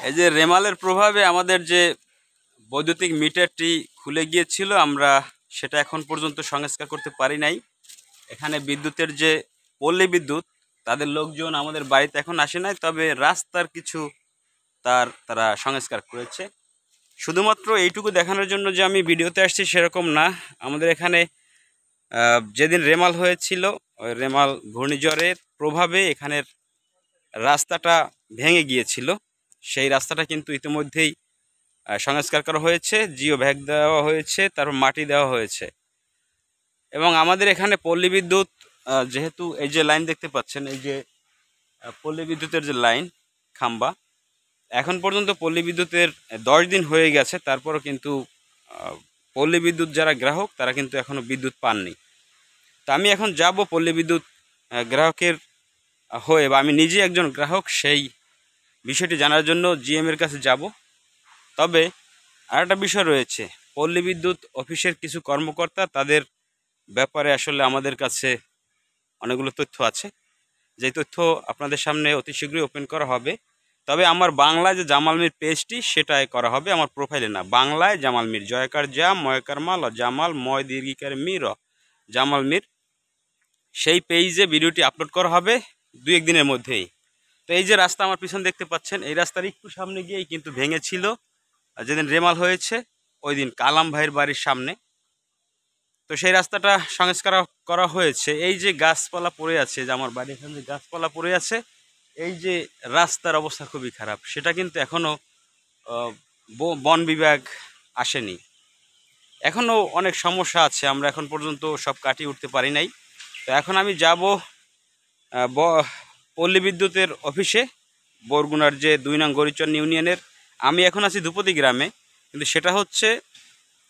এই যে রেমালের প্রভাবে আমাদের যে বৈদ্যুতিক মিটারটি খুলে গিয়েছিল, আমরা সেটা এখন পর্যন্ত সংস্কার করতে পারি নাই। এখানে বিদ্যুতের যে পল্লী বিদ্যুৎ, তাদের লোকজন আমাদের বাড়িতে এখন আসে নাই, তবে রাস্তার কিছু তারা সংস্কার করেছে। শুধুমাত্র এইটুকু দেখানোর জন্য যে আমি ভিডিওতে আসছি সেরকম না। আমাদের এখানে যেদিন রেমাল হয়েছিল, ওই রেমাল ঘূর্ণিঝড়ের প্রভাবে এখানের রাস্তাটা ভেঙে গিয়েছিল। সেই রাস্তাটা কিন্তু ইতিমধ্যেই সংস্কার করা হয়েছে, জিও ভ্যাগ দেওয়া হয়েছে, তারপর মাটি দেওয়া হয়েছে। এবং আমাদের এখানে পল্লী বিদ্যুৎ, যেহেতু এই যে লাইন দেখতে পাচ্ছেন, এই যে পল্লী বিদ্যুতের যে লাইন খাম্বা, এখন পর্যন্ত পল্লী বিদ্যুতের 10 দিন হয়ে গেছে, তারপরও কিন্তু পল্লী বিদ্যুৎ যারা গ্রাহক তারা কিন্তু এখনও বিদ্যুৎ পাননি। তা আমি এখন যাব পল্লী বিদ্যুৎ গ্রাহকের হয়ে, বা আমি নিজে একজন গ্রাহক, সেই বিষয়টি জানার জন্য জিএম এর কাছে যাব। তবে আরেকটা বিষয় রয়েছে, পল্লী বিদ্যুৎ অফিসের কিছু কর্মকর্তা, তাদের ব্যাপারে আসলে আমাদের কাছে অনেকগুলো তথ্য আছে, যে তথ্য আপনাদের সামনে অতি শীঘ্রই ওপেন করা হবে। তবে আমার বাংলায় যে জামাল মির পেজটি, সেটাই করা হবে, আমার প্রোফাইলে না। বাংলায় জামাল মির, জয়কার জা, ময়কার মাল, জামাল ময় দীর্ঘিকার মির, জামাল মির, সেই পেজে ভিডিওটি আপলোড করা হবে 2-1 দিনের মধ্যেই। তো এই যে রাস্তা আমার পিছন দেখতে পাচ্ছেন, এই রাস্তার একটু সামনে গিয়েই কিন্তু ভেঙেছিল যেদিন রেমাল হয়েছে, ওই দিন কালাম ভাইয়ের বাড়ির সামনে। তো সেই রাস্তাটা সংস্কার করা হয়েছে। এই যে গাছপালা পড়ে আছে, যে আমার বাড়ির এখানে যে গাছপালা পড়ে আছে, এই যে রাস্তার অবস্থা খুবই খারাপ, সেটা কিন্তু এখনও বন বিভাগ আসেনি। এখনও অনেক সমস্যা আছে, আমরা এখন পর্যন্ত সব কাটিয়ে উঠতে পারি নাই। তো এখন আমি যাব পল্লী বিদ্যুতের অফিসে, বরগুনার যে 2 নং গরিচন ইউনিয়নের। আমি এখন আছি ধুপতি গ্রামে, কিন্তু সেটা হচ্ছে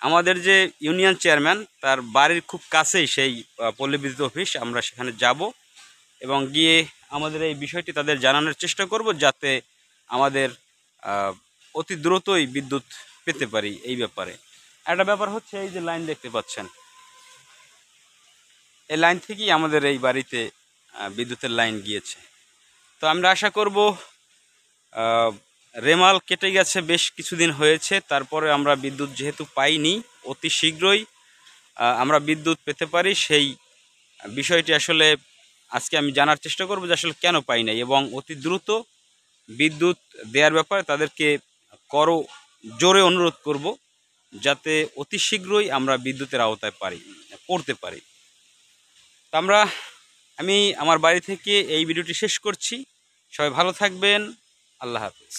আমাদের যে ইউনিয়ন চেয়ারম্যান, তার বাড়ির খুব কাছেই সেই পল্লী বিদ্যুৎ অফিস। আমরা সেখানে যাব এবং গিয়ে আমাদের এই বিষয়টি তাদের জানানোর চেষ্টা করব, যাতে আমাদের অতি দ্রুতই বিদ্যুৎ পেতে পারি। এই ব্যাপারে একটা ব্যাপার হচ্ছে, এই যে লাইন দেখতে পাচ্ছেন, এই লাইন থেকেই আমাদের এই বাড়িতে বিদ্যুতের লাইন গিয়েছে। তো আমরা আশা করব, রেমাল কেটে গেছে, বেশ কিছুদিন হয়েছে, তারপরে আমরা বিদ্যুৎ যেহেতু পাইনি, অতি শীঘ্রই আমরা বিদ্যুৎ পেতে পারি। সেই বিষয়টি আসলে আজকে আমি জানার চেষ্টা করব, যে আসলে কেন পাই নাই, এবং অতি দ্রুত বিদ্যুৎ দেওয়ার ব্যাপারে তাদেরকে জোরে অনুরোধ করব, যাতে অতি শীঘ্রই আমরা বিদ্যুতের আওতায় পড়তে পারি। তো আমি আমার বাড়ি থেকে এই ভিডিওটি শেষ করছি। সবাই ভালো থাকবেন। আল্লাহ হাফেজ।